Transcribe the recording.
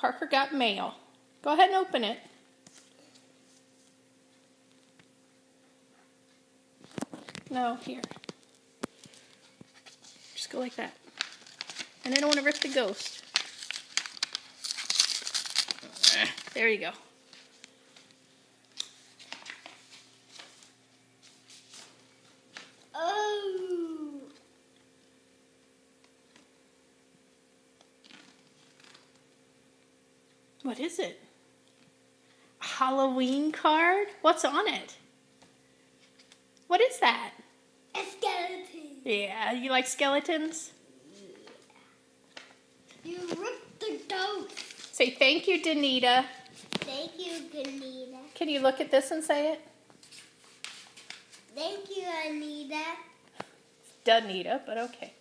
Parker got mail. Go ahead and open it. No, here. Just go like that. And I don't want to rip the ghost. There you go. Oh. What is it? A Halloween card? What's on it? What is that? A skeleton. Yeah, you like skeletons? You ripped the ghost. Say thank you, Danita. Thank you, Danita. Can you look at this and say it? Thank you, Anita. Danita, but okay.